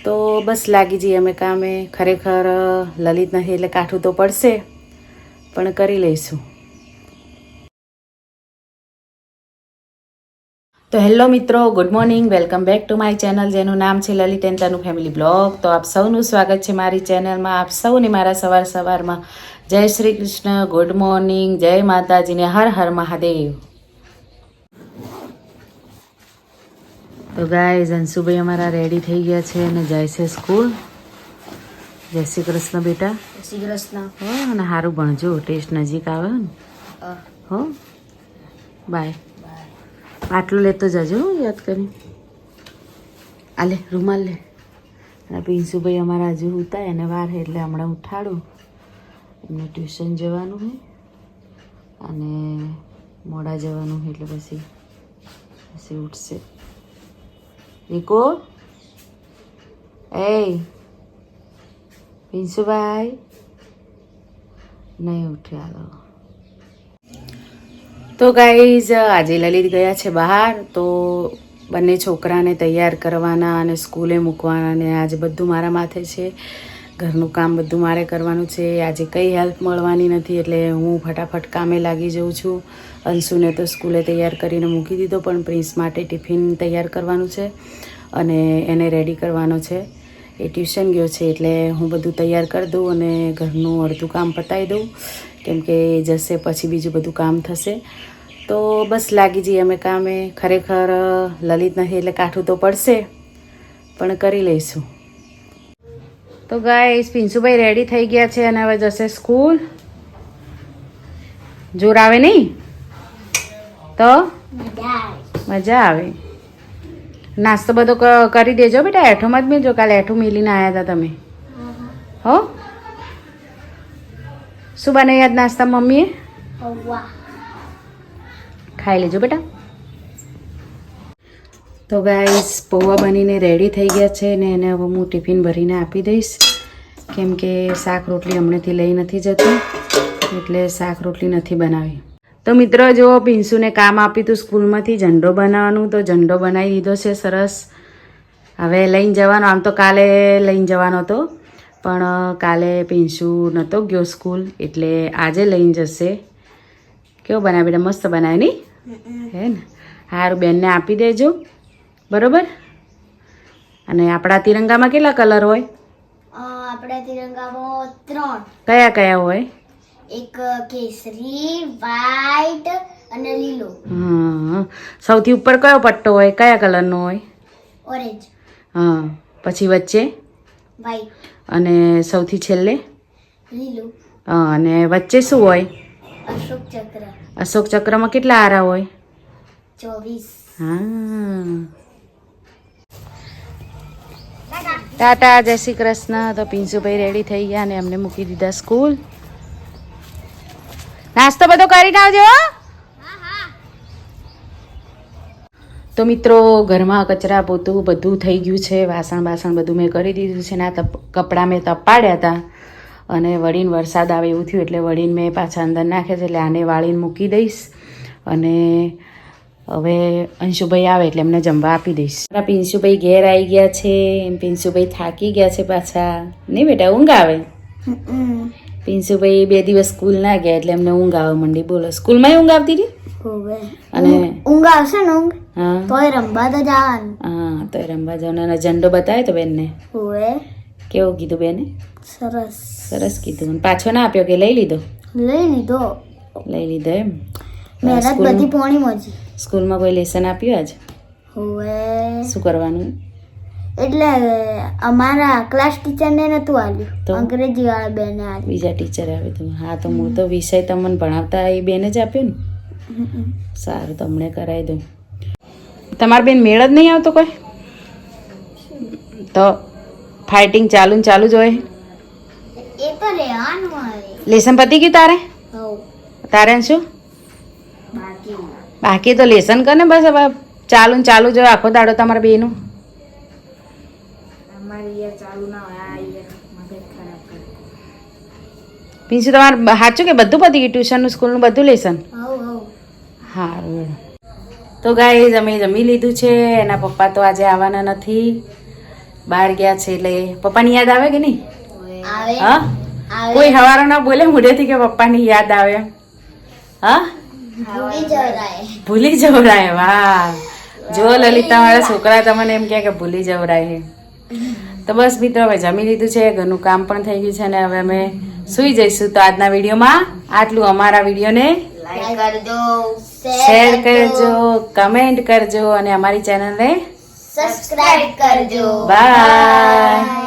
તો બસ લાગી જઈએ અમે કામે. ખરેખર લલિત નથી એટલે કાઠું તો પડશે, પણ કરી લઈશું. તો હેલો મિત્રો, good morning, welcome back to my channel જેનું નામ છે Lalit and Tanu family blog. તો આપ સૌનું સ્વાગત છે મારી ચેનલમાં. આપ સૌને મારા સવારમાં જય શ્રી કૃષ્ણ, ગુડ મોર્નિંગ, જય માતાજીને હર હર મહાદેવ. તો ગાઈઝ, અંશુભાઈ અમારા રેડી થઈ ગયા છે અને જાય છે સ્કૂલ. જય શ્રી કૃષ્ણ બેટા. જય શ્રી કૃષ્ણ. હો, અને સારું ભણજો, ટેસ્ટ નજીક આવે ને. હો, બાય. આટલું લેતો જજો યાદ કરી. આ લે રૂમાલ લે. અને પિન્સુભાઈ અમારા હજુ ઉતાય અને વાર એટલે હમણાં ઉઠાડું. એમને ટ્યુશન જવાનું હોય અને મોડા જવાનું હોય એટલે પછી ઉઠશે. રીકો, એ પિન્સુભાઈ નહીં ઉઠ્યા. હાલો. તો ગાઈઝ, આજે લલિત ગયા છે બહાર, તો બંને છોકરાને તૈયાર કરવાના અને સ્કૂલે મૂકવાના, અને આજે બધું મારા માથે છે. ઘરનું કામ બધું મારે કરવાનું છે. આજે કંઈ હેલ્પ મળવાની નથી એટલે હું ફટાફટ કામે લાગી જાઉં છું. અંશુને તો સ્કૂલે તૈયાર કરીને મૂકી દીધો, પણ પ્રિન્સ માટે ટિફિન તૈયાર કરવાનું છે અને એને રેડી કરવાનો છે. એ ટ્યુશન ગયો છે એટલે હું બધું તૈયાર કરી દઉં અને ઘરનું અડધું કામ પતાવી દઉં, કેમ કે જશે પછી બીજું બધું કામ થશે. તો બસ લાગી જઈએ અમે કામે. ખરેખર લલિત નથી એટલે કાઠું તો પડશે, પણ કરી લઈશું. તો ગાઈસ, પિન્સુભાઈ રેડી થઈ ગયા છે અને હવે જશે સ્કૂલ. જોર આવે નહીં તો મજા આવે. નાસ્તો બધો કરી દેજો બેટા. એઠોમાં જ મેળજો, કાલે એઠું મિલીને આવ્યા હતા તમે. હો, શું બનાવી યાદ નાસ્તા મમ્મીએ? ખાઈ લેજો બેટા. તો ગાઈસ, પૌવા બનીને રેડી થઈ ગયા છે ને એને હવે હું ટિફિન ભરીને આપી દઈશ, કેમ કે શાક રોટલી હમણાંથી લઈ નથી જતી એટલે શાક રોટલી નથી બનાવી. તો મિત્રો, જો પિન્સુને કામ આપ્યું હતું સ્કૂલમાંથી ઝંડો બનાવવાનું, તો ઝંડો બનાવી દીધો છે સરસ. હવે લઈને જવાનો. આમ તો કાલે લઈને જવાનો હતો, પણ કાલે પિન્સુ નહોતો ગયો સ્કૂલ એટલે આજે લઈને જશે. કેવો બનાવે બેટા? મસ્ત બનાવે નહીં? હે ને? સારું, બેનને આપી દેજો, બરોબર? અને આપણા તિરંગામાં કેટલા કલર હોય? આપણા તિરંગામાં 3. કયા કયા હોય? એક કેસરી, વ્હાઈટ અને લીલો. સૌથી ઉપર કયો પટ્ટો હોય? કયા કલરનો હોય? ઓરેન્જ. હા. પછી વચ્ચે? વ્હાઈટ. અને સૌથી છેલ્લે? લીલો. હા. અને વચ્ચે શું હોય? અશોક ચક્ર. અશોક ચક્રમાં કેટલા આરા હોય? 24. હા. ટાટા, જય શ્રી કૃષ્ણ. તો પિન્સુભાઈ રેડી થઈ ગયા અને અમને મૂકી દીધા સ્કૂલ. નાસ્તો બધો કરીને આવજો. તો મિત્રો, ઘરમાં કચરા પોતું બધું થઈ ગયું છે. વાસણ બધું મેં કરી દીધું છે ને આ કપડાં મેં તપાડ્યા હતા અને વળીને વરસાદ આવે એવું થયું એટલે વળીને મેં પાછા અંદર નાખ્યા છે. એટલે આને વાળીને મૂકી દઈશ અને હવે અંશુભાઈ આવે એટલે એમને જમવા આપી દઈશ. મારા પિન્સુભાઈ ઘેર આવી ગયા છે. પિન્સુભાઈ થાકી ગયા છે પાછા. નહીં બેટા, ઊંઘ આવે? પિન્સુભાઈ 2 દિવસ સ્કૂલ ના ગયા એટલે એમને ઊંઘ આવે મંડી. બોલો, સ્કૂલમાં ઊંઘ આવતી હતી? અને ઊંઘ આવશે ને ઊંઘ? હા. તોય રમવા તો જવાનું. હા, તોય રમવા જવાનું. અને ઝંડો બતાવ્યો તો બેનને? કેવું કીધું બેને? સરસ. સરસ કીધું. પાછો ના આપ્યો કે લઈ લીધો? લઈ લીધો. લઈ લીધો એમ? મહેનત બધી પોણી મોજી. સ્કૂલમાં કોઈ લેસન આપ્યું આજ? શું કરવાનું? એટલે અમારા ક્લાસ ટીચરને નતું આલ્યું, અંગ્રેજી વાળા બેને આલ્યું. બીજા ટીચર આવે તો? હા, તો હું તો વિષય તમને ભણાવતા એ બેને જ આપ્યો ને. સારું, તમને કરાવી દઉં. તમારી બેન મેળ જ નહીં આવતો કોઈ? તો ફાઇટિંગ ચાલુ જ હોય. એ તો લેવાનું હોય. લેસન પતી ગયું તારે? તારે શું બાકી? તો લેસન કર ને બસ. હવે ચાલુ જ હોય આખો દાડો તમારા બેનું. પિન્સુ, તમારે સાચું કે બધું પતી ગયું? ટ્યુશનનું, સ્કૂલનું બધું લેસન? સારું. તો ગાઈઝ, અમે જમી લીધું છે. એના પપ્પા તો આજે આવવાના નથી બહાર ગયા છે એટલે પપ્પાની યાદ આવે કે નહીં? આવે હા આવે કોઈ હવારો ના બોલે મોઢેથી કે પપ્પાની યાદ આવે? હા ભૂલી જવરાય ભૂલી જવરાય. વાહ, જો લલિતા મારા છોકરા તમને એમ કહે કે ભૂલી જવરાય. તો બસ મિત્રો, હવે જમી લીધું છે, ઘરનું કામ પણ થઈ ગયું છે અને હવે અમે સુઈ જઈશું. તો આજના વિડીયોમાં આટલું. અમારા વિડીયોને લાઈક કરજો શેર કરજો, કમેન્ટ કરજો અને અમારી ચેનલને સબસ્ક્રાઇબ કરજો. બાય.